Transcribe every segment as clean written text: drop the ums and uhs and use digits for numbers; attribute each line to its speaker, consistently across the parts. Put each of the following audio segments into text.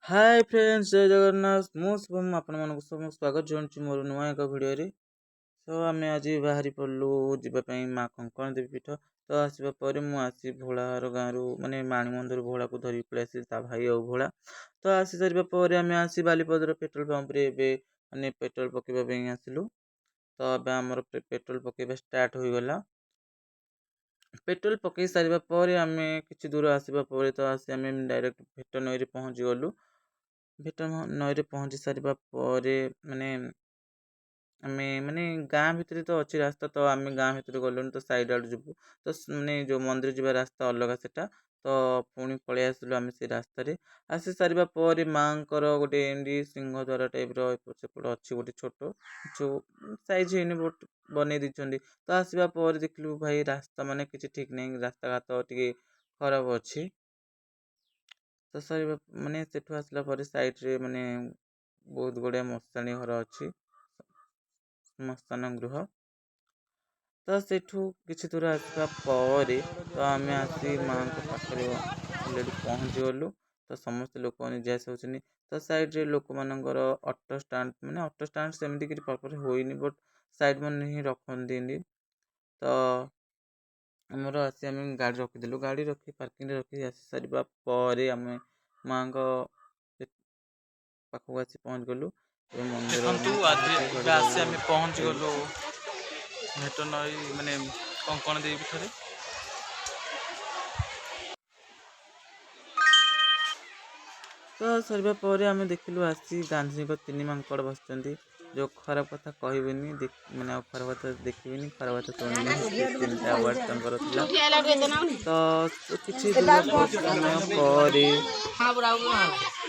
Speaker 1: Hi friends जय जगन्नाथ मु शुभम आपण मानक सब स्वागत जଣାଉଛି मोर नुआ एक भिडियो रे। तो आम आज बाहरी पड़ू जावाई माँ कंकण देवी पीठ तो आसवा पर मुझे भोलार गाँव माने माणीमंदिर भोला को धरिक पलि आसी भाई और भोला तो आसी सारा पर आम आसी बालीपदर पेट्रोल पंप रे माने पेट्रोल पकेबा आसिलु। तो अब आमर पेट्रोल पकेबा स्टार्ट हो गला। पेट्रोल पकई सारा पर आम कि दूर आसवा तो आसी आम डायरेक्ट भेट नई पहुँची गलु। भेट नई पहुँची सारा पर माने आमे माने गाँ भितर तो अच्छी रास्ता तो आम गाँ भितर गलुन तो साइड आड़ जीवु तो माने जो मंदिर जीवा रास्ता अलग सेटा तो पुणी पलि आसिलु आम से रास्तार आसी सारा पर माँ गोटे एमडी सिंह द्वार टाइप रपट अच्छी गोटे छोट जो सैज है बन दी तो आसवा पर देखलु भाई रास्ता माने किसी ठीक नहीं रास्ता घाट टे खराब अच्छी तो सर माने सेठू आसला पर साइड रे माने बहुत गुड़िया मशाणी घर अच्छी मस्तान गृह तो सेठू किसी दूर आसवा पर तो आम आसी माँ पाखे अलरेडी पहुँची गलु। तो समस्त लोक मैंने जैस होनी तो साइड रे लोक मानकर ऑटो स्टाण्ड माने ऑटो स्टाण्ड सेमती कि प्रॉपर होइनी बट साइड मन ही रखती तो आमर आसी आम गाड़ी रखीदेलु गाड़ी रखी पार्किंग रखी आसी सारा पर आम माँ पाखक आसी पहुँच गलु। मंदिर आसी आम पहुँच गलु भेट नई माने कंकण देवी पीठरे तो सरिबा पर आम देखिलु आसी गांधी तीन मांकड़ बस जो खराब कथा कहबेनी माने खराब कथा देखिए खराब कथा शुणी तीन अवार्ड तो किसी समय पर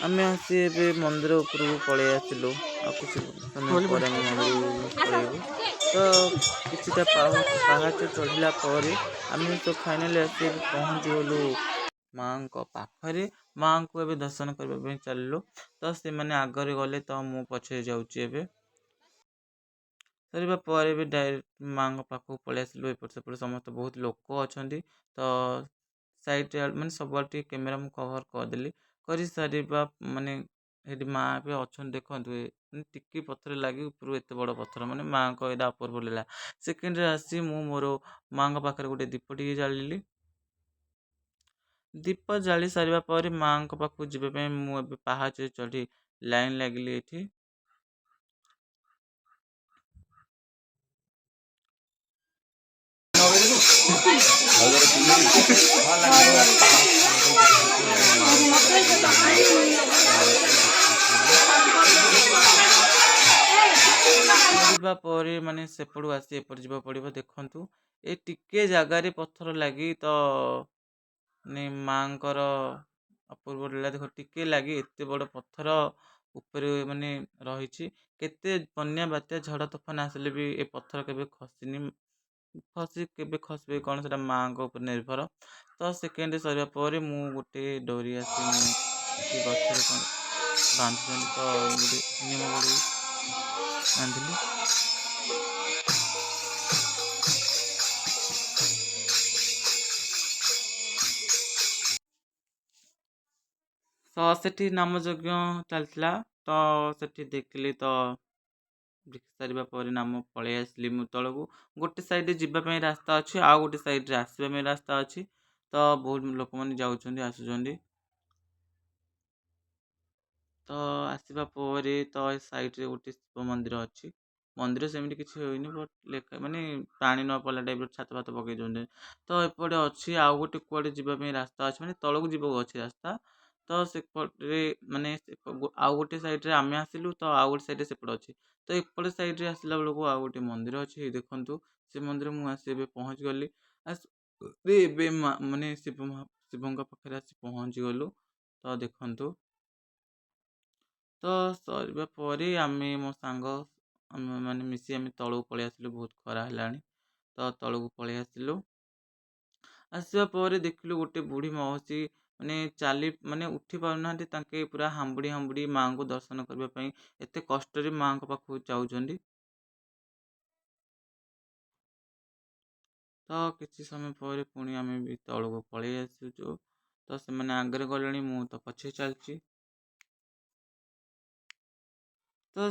Speaker 1: आम आसी ए मंदिर उपरକୁ पलि आसिलु आ किसी समय पर आम मंदिर पलैबू तो किछिटा पहाच चढ़ला पर आम तो फाइनाली आसी पहुँची गलु माँ पाखरे माँ को एबे दर्शन करने चलू तो से मैंने आगरे गले तो मु पछे जाऊँगी एबे सर पर भी डायरेक्ट माँ पाखक पलि आसिलु एपट सेपट समस्त बहुत लोक अच्छा तो साइड माने सब कैमेरा मु कवर करदेली कर सारा माने माँ भी अच्छा देखु टिकी पथर लगी ऊपर एत बड़ पथर माने माँ को एदा अपर बोलेला सेकेंड आसी मु मोर माँ पाखे गोटे दीप टी जाली दीप जाली सारा पर माँ पाखक जावाई मुझे पाहाच चढ़ी लाइन लगिली ये माने सेपड़ू आसी एपट जा पड़ो देखु ए टिके जगार पत्थर लगी तो माँ अपूर्व लीला देख टिके लगी एत बड़ पत्थर ऊपर माने रही केते बन्या बात्या झड़ तोफान आसिले भी ए पत्थर केबे खसीनी खसी केबे खसबे कौन से माँ ऊपर निर्भर तो सेकेंड सर पर मु गोटे डोरी आसी गचर बांधुଛନ୍ତି तो गोटे निम बड़ी बांधिली तो सेठी नामयज्ञ चलता तो सेठी देखली तो देख सारा पर नाम पलि आसली मु तलू गोटे साइड जावाई रास्ता अच्छी आउ गोटे साइड आसवा रास्ता अच्छी तो बहुत लोक मैंने जाऊँच आसुँच तो आसवा पर तो साइड रे गोटे शिव मंदिर अच्छी मंदिर सेमती किसी होनी बट माने पानी न पड़ा टाइप छात फात पकई दे तो एपटे अच्छी आउ गोटे कुआड़े जावाई रास्ता अच्छे माने तलक जीवक अच्छी रास्ता तो सेपटे माने आउ गोटे सैड्रे आम आसिलु तो आउ गोटे सैड्रे सेपट अच्छी तो एपटे सैड्रे आसला बेलू आउ गोटे मंदिर अच्छी देखु से मंदिर मुझे पहुँच गली माने शिव पाखे आसी पहुँच गलु तो देखु तो सर पर आम मो सांग माने मिसी आम तलू पलि आसिलु बहुत खरा है तो तलू पलि आसिलु आसवा पर देखिलु गोटे बुढ़ी मौसी माने चाली माने उठी पारना पूरा हांबुड़ी हांबुड़ी माँ को दर्शन करने एत कष्ट माँ पाखक जाऊँच तो किसी समय पर पुणी आम भी तलू पलि आसुचु तो से आगे गले मु तो पछे चलची। ତ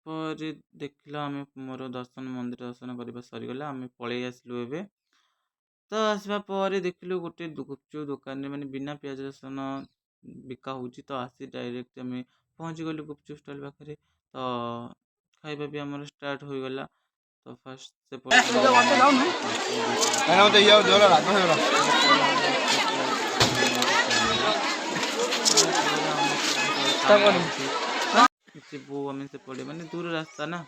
Speaker 1: ପରେ ଦେଖିଲା ଆମେ ମୋର ମନ୍ଦିର ଦର୍ଶନ କରିବା ସରିଗଲା, ଆମେ ପଳେଇ ଆସିଲୁ ଏବେ। ତ ଆସିବା ପରେ ଦେଖିଲୁ ଗୋଟେ ଗୁପଚୁପ୍ ଦୋକାନରେ ମାନେ ବିନା ପିଆଜ ରସୁଣ ବିକା ହେଉଛି। ତ ଆସି ଡାଇରେକ୍ଟ ଆମେ ପହଞ୍ଚିଗଲୁ ଗୁପଚୁପ୍ ଷ୍ଟଲ୍ ପାଖରେ। ତ ଖାଇବା ବି ଆମର ଷ୍ଟାର୍ଟ ହୋଇଗଲା। ତ ଫାଷ୍ଟ ସେପଟେ ଆମେ ଗୁପଚୁପ୍ ଦୁଇଟା ପକେଇଲୁ ତାପରେ ଆମେ ଷ୍ଟାର୍ଟ ସେପଟୁ ନେଇକି ଚାଲିଲୁ। ତାପରେ ଆମକୁ ଘର କାମ ଅଛି ଯିବୁ ଆମେ ସେପଟେ ମାନେ ଦୂର ରାସ୍ତା ନା।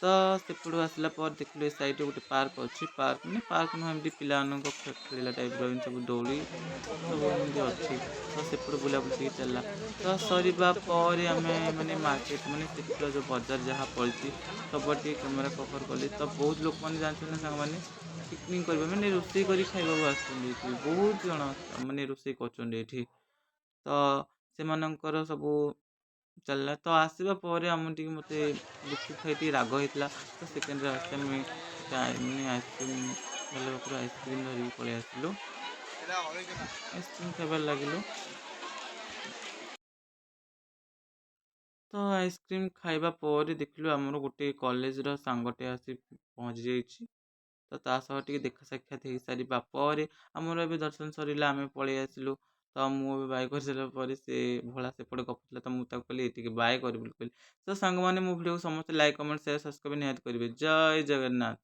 Speaker 1: ତ ସେପଟୁ ଆସିଲା ପରେ ଦେଖିଲୁ ଏ ସାଇଡ଼ରେ ଗୋଟେ ପାର୍କ ଅଛି। ପାର୍କ ମାନେ ପାର୍କ ନୁହଁ, ଏମିତି ପିଲାମାନଙ୍କ ଖେଳିଲା ଟାଇପ୍ର ଏମିତି ସବୁ ଦୋଳି ସବୁ ଏମିତି ଅଛି। ତ ସେପଟୁ ବୁଲାବୁଲି ଟିକେ ଚାଲିଲା। ତ ସରିବା ପରେ ଆମେ ମାନେ ମାର୍କେଟ ମାନେ ସେଠିର ଯେଉଁ ବଜାର ଯାହା ପଡ଼ିଛି ସବୁଆଡ଼େ ଟିକେ କ୍ୟାମେରା କଭର କଲି। ତ ବହୁତ ଲୋକମାନେ ଜାଣିଛନ୍ତି ନା ସାଙ୍ଗମାନେ ପିକନିକ୍ କରିବା ମାନେ ରୋଷେଇ କରି ଖାଇବାକୁ ଆସୁଛନ୍ତି ଏଠି। ବହୁତ ଜଣ ମାନେ ରୋଷେଇ କରୁଛନ୍ତି ଏଠି। ତ ସେମାନଙ୍କର ସବୁ ଚାଲିଲା। ତ ଆସିବା ପରେ ମୋତେ ଗୁପଚୁପ୍ ଖାଇ ଟିକେ ରାଗ ହେଇଥିଲା। ତ ସେକେଣ୍ଡରେ ଆସି ଆମେ ମାନେ ଆଇସ୍କ୍ରିମ୍ ବାଲା ପାଖରୁ ଆଇସ୍କ୍ରିମ୍ ଧରିକି ପଳେଇ ଆସିଲୁ। ଆଇସ୍କ୍ରିମ୍ ଖାଇବାରେ ଲାଗିଲୁ। ତ ଆଇସ୍କ୍ରିମ୍ ଖାଇବା ପରେ ଦେଖିଲୁ ଆମର ଗୋଟେ କଲେଜର ସାଙ୍ଗଟେ ଆସି ପହଞ୍ଚି ଯାଇଛି। ତ ତା ସହ ଟିକେ ଦେଖା ସାକ୍ଷାତ ହେଇସାରିବା ପରେ ଆମର ଏବେ ଦର୍ଶନ ସରିଲା, ଆମେ ପଳେଇ ଆସିଲୁ। ତ ମୁଁ ଏବେ ବାଏ କରିସାରିଲା ପରେ ସେ ଭୋଳା ସେପଟେ ଗପୁଥିଲା। ତ ମୁଁ ତାକୁ କହିଲି ଟିକେ ବାଏ କରି ବୋଲି କହିଲି। ତ ସାଙ୍ଗମାନେ ମୋ ଭିଡ଼ିଓକୁ ସମସ୍ତେ ଲାଇକ୍, କମେଣ୍ଟ, ସେୟାର, ସବସ୍କ୍ରାଇବ୍ ନିହାତି କରିବେ। ଜୟ ଜଗନ୍ନାଥ।